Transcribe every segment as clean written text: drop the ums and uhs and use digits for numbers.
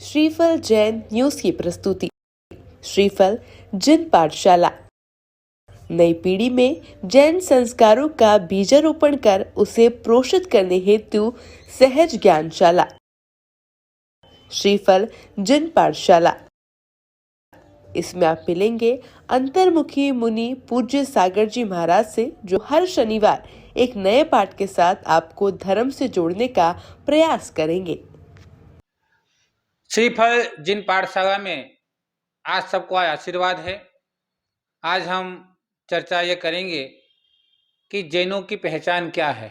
श्रीफल जैन न्यूज की प्रस्तुति। श्रीफल जिन पाठशाला नई पीढ़ी में जैन संस्कारों का बीजारोपण कर उसे प्रोषित करने हेतु सहज ज्ञानशाला। श्रीफल जिन पाठशाला, इसमें आप मिलेंगे अंतर्मुखी मुनि पूज्य सागर जी महाराज से, जो हर शनिवार एक नए पाठ के साथ आपको धर्म से जोड़ने का प्रयास करेंगे। श्रीफल जिन पाठशाला में आज सबको आशीर्वाद है। आज हम चर्चा ये करेंगे कि जैनों की पहचान क्या है।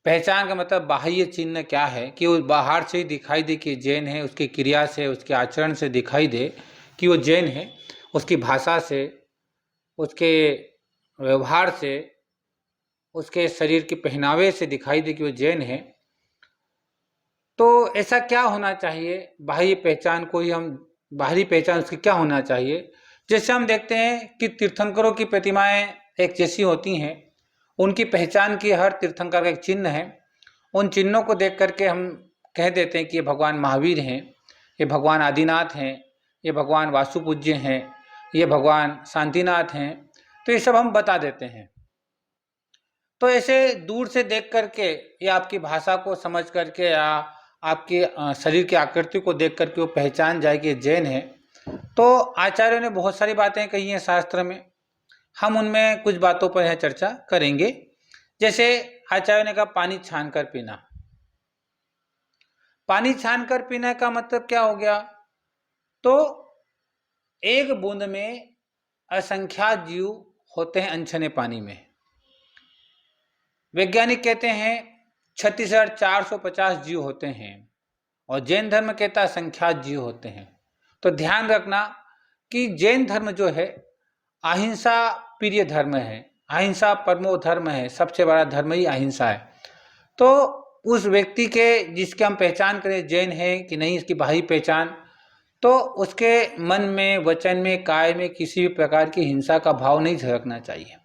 पहचान का मतलब बाह्य चिन्ह क्या है, कि वो बाहर से ही दिखाई दे कि जैन है, उसकी क्रिया से, उसके आचरण से दिखाई दे कि वो जैन है, उसकी भाषा से, उसके व्यवहार से, उसके शरीर के पहनावे से दिखाई दे कि वो जैन है। तो ऐसा क्या होना चाहिए, बाह्य पहचान को ही हम बाहरी पहचान उसकी क्या होना चाहिए। जैसे हम देखते हैं कि तीर्थंकरों की प्रतिमाएं एक जैसी होती हैं, उनकी पहचान की हर तीर्थंकर का एक चिन्ह है। उन चिन्हों को देख करके हम कह देते हैं कि ये भगवान महावीर हैं, ये भगवान आदिनाथ हैं, ये भगवान वासुपूज्य हैं, ये भगवान शांतिनाथ हैं। तो ये सब हम बता देते हैं। तो ऐसे दूर से देख करके या आपकी भाषा को समझ करके या आपके शरीर की आकृति को देख करके वो पहचान जाए कि जैन है। तो आचार्यों ने बहुत सारी बातें कही हैं शास्त्र में, हम उनमें कुछ बातों पर यहाँ चर्चा करेंगे। जैसे आचार्यों ने कहा पानी छान कर पीना। पानी छान कर पीने का मतलब क्या हो गया, तो एक बूंद में असंख्यात जीव होते हैं अनछने पानी में। वैज्ञानिक कहते हैं 36,450 जीव होते हैं और जैन धर्म कहता है असंख्यात जीव होते हैं। तो ध्यान रखना कि जैन धर्म जो है अहिंसा प्रिय धर्म है, अहिंसा परमो धर्म है, सबसे बड़ा धर्म ही अहिंसा है। तो उस व्यक्ति के जिसके हम पहचान करें जैन है कि नहीं, इसकी बाह्य पहचान, तो उसके मन में, वचन में, काय में किसी भी प्रकार की हिंसा का भाव नहीं झलकना चाहिए।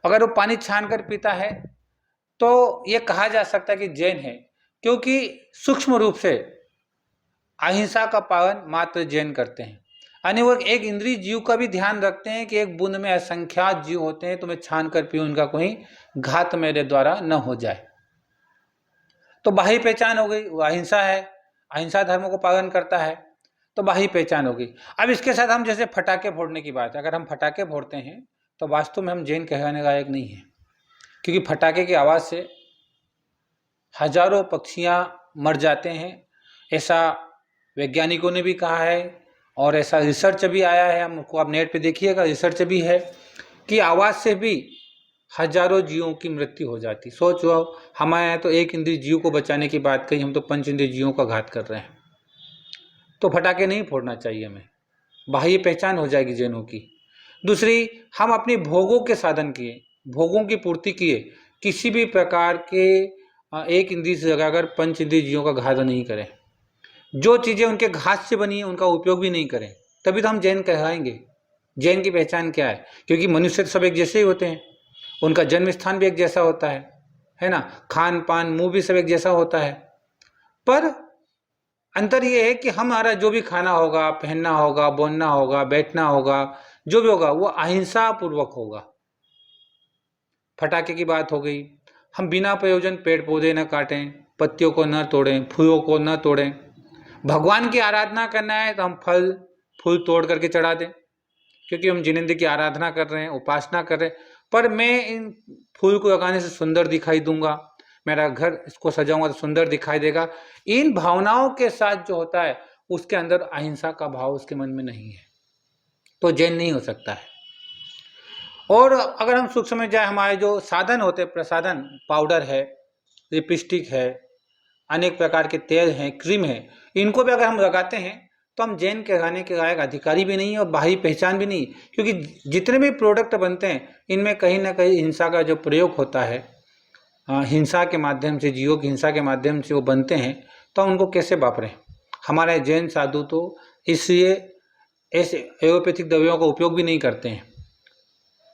अगर वो पानी छान कर पीता है तो ये कहा जा सकता है कि जैन है, क्योंकि सूक्ष्म रूप से अहिंसा का पालन मात्र जैन करते हैं। यानी वो एक इंद्रिय जीव का भी ध्यान रखते हैं कि एक बूंद में असंख्यात जीव होते हैं, तो मैं छान कर पीऊं, उनका कोई घात मेरे द्वारा न हो जाए। तो बाह्य पहचान हो गई, वो अहिंसा है, अहिंसा धर्म को पालन करता है, तो बाह्य पहचान हो गई। अब इसके साथ हम जैसे फटाके फोड़ने की बात है, अगर हम फटाके फोड़ते हैं तो वास्तव में हम जैन कहलाने लायक नहीं है, क्योंकि फटाके की आवाज़ से हजारों पक्षियां मर जाते हैं। ऐसा वैज्ञानिकों ने भी कहा है और ऐसा रिसर्च भी आया है, हमको आप नेट पे देखिएगा, रिसर्च भी है कि आवाज़ से भी हजारों जीवों की मृत्यु हो जाती। सोचो, हमारे यहाँ तो एक इंद्रिय जीव को बचाने की बात कही, हम तो पंच इंद्रिय जीवों का घात कर रहे हैं। तो फटाके नहीं फोड़ना चाहिए हमें, बाह्य पहचान हो जाएगी जैनों की। दूसरी, हम अपने भोगों के साधन किए, भोगों की पूर्ति किए, किसी भी प्रकार के एक इंद्रिय से लगाकर पंच इंद्रिय जीवों का घात नहीं करें। जो चीज़ें उनके घात से बनी है उनका उपयोग भी नहीं करें, तभी तो हम जैन कहलाएंगे। जैन की पहचान क्या है, क्योंकि मनुष्य सब एक जैसे ही होते हैं, उनका जन्म स्थान भी एक जैसा होता है ना, खान पान मुंह भी सब एक जैसा होता है। पर अंतर ये है कि हमारा जो भी खाना होगा, पहनना होगा, बोलना होगा, बैठना होगा, जो भी होगा वो अहिंसा पूर्वक होगा। फटाके की बात हो गई, हम बिना प्रयोजन पेड़ पौधे न काटें, पत्तियों को न तोड़ें, फूलों को न तोड़ें। भगवान की आराधना करना है तो हम फल फूल तोड़ करके चढ़ा दें, क्योंकि हम जिनेंद्र की आराधना कर रहे हैं, उपासना कर रहे हैं। पर मैं इन फूल को लगाने से सुंदर दिखाई दूंगा, मेरा घर इसको सजाऊंगा तो सुंदर दिखाई देगा, इन भावनाओं के साथ जो होता है उसके अंदर अहिंसा का भाव उसके मन में नहीं है, तो जैन नहीं हो सकता है। और अगर हम सूक्ष्म में जाए, हमारे जो साधन होते हैं, प्रसाधन, पाउडर है, लिपस्टिक है, अनेक प्रकार के तेल हैं, क्रीम है, इनको भी अगर हम लगाते हैं तो हम जैन कहलाने के लायक अधिकारी भी नहीं है और बाह्य पहचान भी नहीं, क्योंकि जितने भी प्रोडक्ट बनते हैं इनमें कहीं ना कहीं हिंसा का जो प्रयोग होता है, हिंसा के माध्यम से, जीवों की हिंसा के माध्यम से वो बनते हैं, तो उनको कैसे वापरें। हमारे जैन साधु तो इसलिए ऐसे एलोपैथिक दवाइयों का उपयोग भी नहीं करते हैं।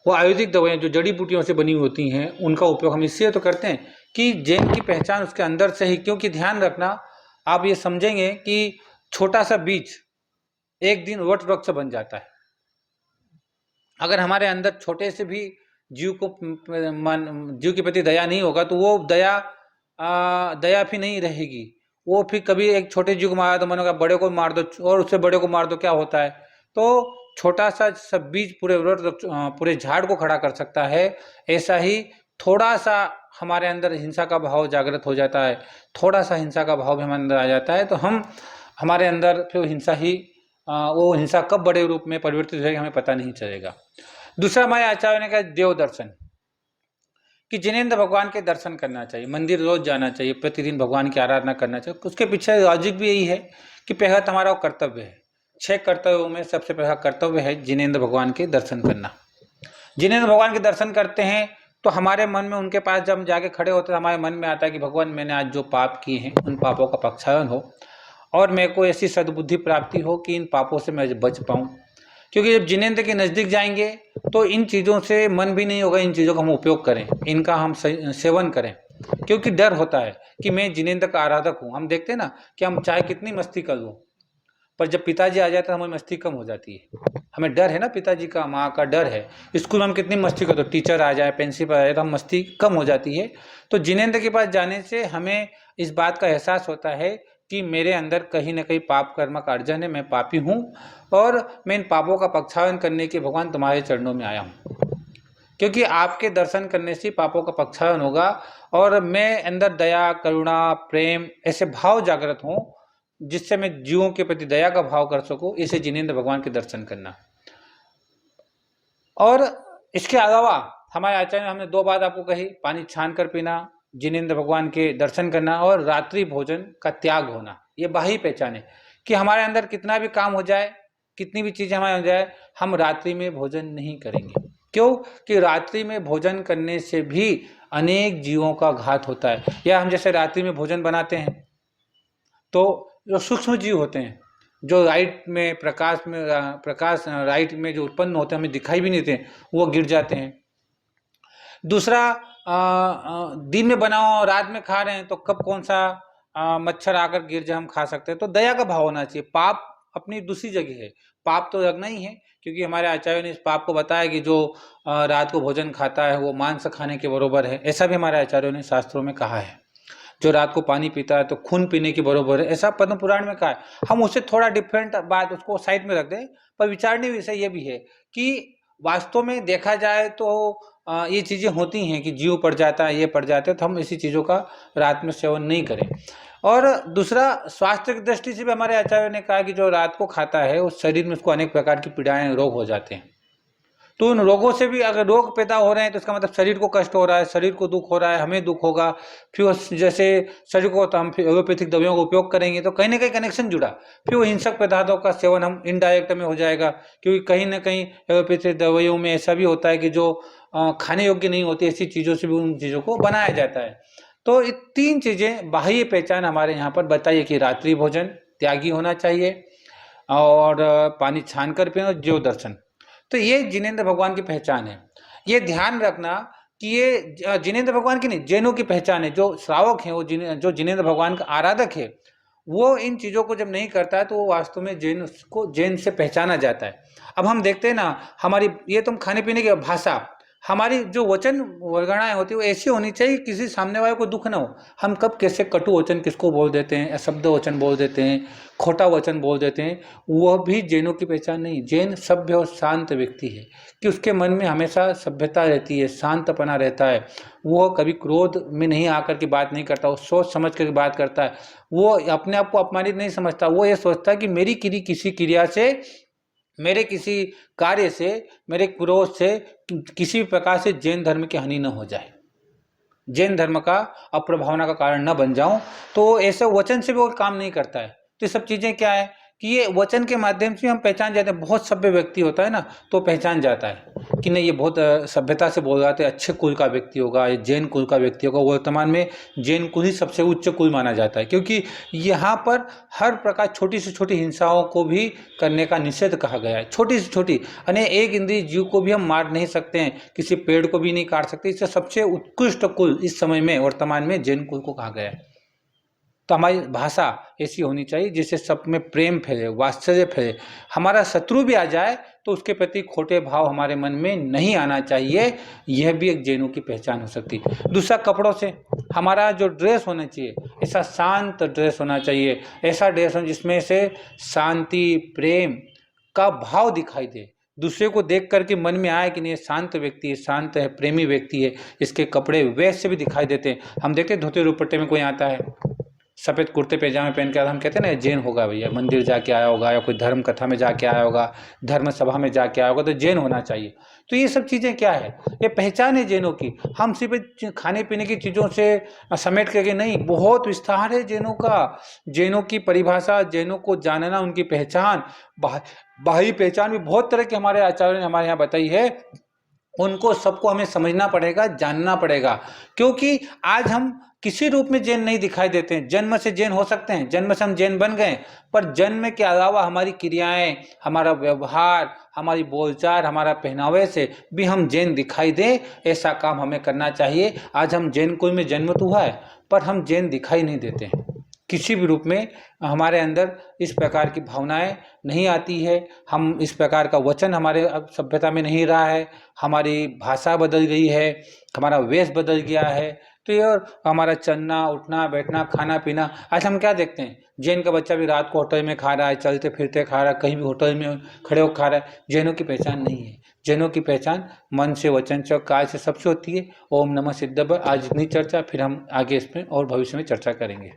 वो आयुर्वेदिक दवाएं जो जड़ी बूटियों से बनी होती हैं उनका उपयोग हम इसलिए तो करते हैं कि जैन की पहचान उसके अंदर से ही, क्योंकि ध्यान रखना, आप ये समझेंगे कि छोटा सा बीज एक दिन वट वृक्ष बन जाता है। अगर हमारे अंदर छोटे से भी जीव के प्रति दया नहीं होगा तो वो दया भी नहीं रहेगी। वो फिर कभी एक छोटे जीव को मारा तो मन होगा बड़े को मार दो और उससे बड़े को मार दो, क्या होता है। तो छोटा सा सब बीज पूरे झाड़ को खड़ा कर सकता है। ऐसा ही थोड़ा सा हमारे अंदर हिंसा का भाव जागृत हो जाता है, थोड़ा सा हिंसा का भाव भी हमारे अंदर आ जाता है तो हमारे अंदर फिर वो हिंसा कब बड़े रूप में परिवर्तित होगी हमें पता नहीं चलेगा। दूसरा हमारे आचार्य ने कहा देव दर्शन, कि जिनेंद्र भगवान के दर्शन करना चाहिए, मंदिर रोज जाना चाहिए, प्रतिदिन भगवान की आराधना करना चाहिए। उसके पीछे लॉजिक भी यही है कि पहला हमारा कर्तव्य है, 6 कर्तव्यों में सबसे पहला कर्तव्य है जिनेंद्र भगवान के दर्शन करना। जिनेंद्र भगवान के दर्शन करते हैं तो हमारे मन में उनके पास जब हम जाके खड़े होते हैं हमारे मन में आता है कि भगवान मैंने आज जो पाप किए हैं उन पापों का प्रक्षालन हो और मेरे को ऐसी सद्बुद्धि प्राप्ति हो कि इन पापों से मैं बच पाऊँ। क्योंकि जब जिनेंद्र के नज़दीक जाएंगे तो इन चीज़ों से मन भी नहीं होगा, इन चीज़ों का हम उपयोग करें, इनका हम सेवन करें, क्योंकि डर होता है कि मैं जिनेंद्र का आराधक हूँ। हम देखते हैं ना कि हम चाहे कितनी मस्ती कर लो पर जब पिताजी आ जाते हैं हमारी मस्ती कम हो जाती है। हमें डर है ना, पिताजी का, माँ का डर है। स्कूल में हम कितनी मस्ती करते हो, टीचर आ जाए, प्रिंसिपल आ जाए तो हम मस्ती कम हो जाती है। तो जिनेंद्र के पास जाने से हमें इस बात का एहसास होता है कि मेरे अंदर कहीं ना कहीं पाप कर्म का अर्जन है, मैं पापी हूँ और मैं इन पापों का प्रक्षालन करने के भगवान तुम्हारे चरणों में आया हूँ। क्योंकि आपके दर्शन करने से पापों का प्रक्षालन होगा और मैं अंदर दया, करुणा, प्रेम ऐसे भाव जागृत हों जिससे मैं जीवों के प्रति दया का भाव कर सकूं। इसे जिनेंद्र भगवान के दर्शन करना। और इसके अलावा हमारे आचार्य ने हमने 2 बात आपको कही, पानी छान कर पीना, जिनेंद्र भगवान के दर्शन करना और रात्रि भोजन का त्याग होना। ये बाही पहचान है कि हमारे अंदर कितना भी काम हो जाए, कितनी भी चीज़ें हमारे हो जाए, हम रात्रि में भोजन नहीं करेंगे। क्यों? कि रात्रि में भोजन करने से भी अनेक जीवों का घात होता है। या हम जैसे रात्रि में भोजन बनाते हैं तो जो सूक्ष्म जीव होते हैं जो लाइट में प्रकाश लाइट में जो उत्पन्न होते हैं हमें दिखाई भी नहीं देते, वो गिर जाते हैं। दूसरा, दिन में बनाओ रात में खा रहे हैं तो कब कौन सा मच्छर आकर गिर जाए हम खा सकते हैं। तो दया का भाव होना चाहिए। पाप अपनी दूसरी जगह है, पाप तो लगना ही है, क्योंकि हमारे आचार्यों ने इस पाप को बताया कि जो रात को भोजन खाता है वो मांस खाने के बराबर है। ऐसा भी हमारे आचार्यों ने शास्त्रों में कहा है। जो रात को पानी पीता है तो खून पीने के बराबर है, ऐसा पद्म पुराण में कहा है। हम उससे थोड़ा डिफरेंट बात उसको साइड में रख दें, पर विचारनीय विषय ये भी है कि वास्तव में देखा जाए तो ये चीज़ें होती हैं कि जीव पड़ जाता है, ये पड़ जाते हैं, तो हम ऐसी चीज़ों का रात में सेवन नहीं करें। और दूसरा, स्वास्थ्य की दृष्टि से भी हमारे आचार्य ने कहा कि जो रात को खाता है उस शरीर में उसको अनेक प्रकार की पीड़ाएं, रोग हो जाते हैं। तो उन रोगों से भी अगर रोग पैदा हो रहे हैं तो इसका मतलब शरीर को कष्ट हो रहा है, शरीर को दुख हो रहा है, हमें दुख होगा। फिर जैसे शरीर को तो हम फिर एलोपैथिक दवाइयों का उपयोग करेंगे तो कहीं ना कहीं कनेक्शन जुड़ा, फिर वो हिंसक पदार्थों का सेवन हम इनडायरेक्ट में हो जाएगा। क्योंकि कहीं ना कहीं एलोपैथिक दवाइयों में ऐसा भी होता है कि जो खाने योग्य नहीं होती, ऐसी चीज़ों से भी उन चीज़ों को बनाया जाता है। तो ये 3 चीज़ें बाह्य पहचान हमारे यहाँ पर बताइए कि रात्रि भोजन त्यागी होना चाहिए और पानी छान कर पीना और जीव दर्शन। तो ये जिनेंद्र भगवान की पहचान है। ये ध्यान रखना कि ये जिनेंद्र भगवान की नहीं, जैनों की पहचान है। जो श्रावक हैं वो जो जिनेंद्र भगवान का आराधक है वो इन चीज़ों को जब नहीं करता है तो वो वास्तव में जैन से पहचाना जाता है। अब हम देखते हैं ना, हमारी ये तुम खाने पीने की भाषा, हमारी जो वचन वर्गणाएं होती है वो ऐसी होनी चाहिए किसी सामने वाले को दुख ना हो। हम कब कैसे कटु वचन किसको बोल देते हैं, अशब्द वचन बोल देते हैं, खोटा वचन बोल देते हैं, वह भी जैनों की पहचान नहीं। जैन सभ्य और शांत व्यक्ति है कि उसके मन में हमेशा सभ्यता रहती है, शांतपना रहता है। वो कभी क्रोध में नहीं आकर के बात नहीं करता, वो सोच समझ कर बात करता है। वो अपने आप को अपमानित नहीं समझता, वो ये सोचता है कि मेरी किसी क्रिया से, मेरे किसी कार्य से, मेरे क्रोध से किसी भी प्रकार से जैन धर्म की हानि न हो जाए, जैन धर्म का अप्रभावना का कारण न बन जाऊं। तो ऐसे वचन से भी वो काम नहीं करता है। तो ये सब चीज़ें क्या है कि ये वचन के माध्यम से हम पहचान जाते हैं। बहुत सभ्य व्यक्ति होता है ना तो पहचान जाता है कि नहीं ये बहुत सभ्यता से बोल जाते हैं, अच्छे कुल का व्यक्ति होगा, ये जैन कुल का व्यक्ति होगा। वर्तमान में जैन कुल ही सबसे उच्च कुल माना जाता है, क्योंकि यहाँ पर हर प्रकार छोटी से छोटी हिंसाओं को भी करने का निषेध कहा गया है। छोटी से छोटी यानी एक इंद्रिय जीव को भी हम मार नहीं सकते हैं, किसी पेड़ को भी नहीं काट सकते। इससे सबसे उत्कृष्ट कुल इस समय में वर्तमान में जैन कुल को कहा गया है। तो हमारी भाषा ऐसी होनी चाहिए जिससे सब में प्रेम फैले, वात्सल्य फैले। हमारा शत्रु भी आ जाए तो उसके प्रति खोटे भाव हमारे मन में नहीं आना चाहिए। यह भी एक जैनों की पहचान हो सकती है। दूसरा, कपड़ों से हमारा जो ड्रेस होना चाहिए, ऐसा शांत ड्रेस होना चाहिए, ऐसा ड्रेस हो जिसमें से शांति, प्रेम का भाव दिखाई दे, दूसरे को देख करके मन में आए कि नहीं, शांत व्यक्ति है, शांत है, प्रेमी व्यक्ति है। इसके कपड़े वैसे भी दिखाई देते हैं। हम देखते हैं धोती दुपट्टे में कोई आता है, सफ़ेद कुर्ते पैजामे पहन के, हम कहते हैं ना जैन होगा भैया, मंदिर जाके आया होगा या कोई धर्म कथा में जाके आया होगा, धर्म सभा में जाके आया होगा, तो जैन होना चाहिए। तो ये सब चीज़ें क्या है, ये पहचान है जैनों की। हम सिर्फ खाने पीने की चीज़ों से समेट करके नहीं, बहुत विस्तार है जैनों का। जैनों की परिभाषा, जैनों को जानना, उनकी पहचान, बाहरी पहचान भी बहुत तरह के हमारे आचार्यों ने हमारे यहाँ बताई है। उनको सबको हमें समझना पड़ेगा, जानना पड़ेगा, क्योंकि आज हम किसी रूप में जैन नहीं दिखाई देते हैं। जन्म से जैन हो सकते हैं, जन्म से हम जैन बन गए, पर जन्म के अलावा हमारी क्रियाएं, हमारा व्यवहार, हमारी बोलचाल, हमारा पहनावे से भी हम जैन दिखाई दे, ऐसा काम हमें करना चाहिए। आज हम जैन कोई में जन्म तो हुआ है, पर हम जैन दिखाई नहीं देते हैं। किसी भी रूप में हमारे अंदर इस प्रकार की भावनाएं नहीं आती है। हम इस प्रकार का वचन हमारे सभ्यता में नहीं रहा है। हमारी भाषा बदल गई है, हमारा वेश बदल गया है। तो ये हमारा चलना, उठना, बैठना, खाना पीना, आज हम क्या देखते हैं, जैन का बच्चा भी रात को होटल में खा रहा है, चलते फिरते खा रहा है, कहीं भी होटल में खड़े होकर खा रहा है। जैनों की पहचान नहीं है। जैनों की पहचान मन से, वचन से, काय से सबसे होती है। ओम नमः सिद्धव्य। आज इतनी चर्चा, फिर हम आगे इसमें और भविष्य में चर्चा करेंगे।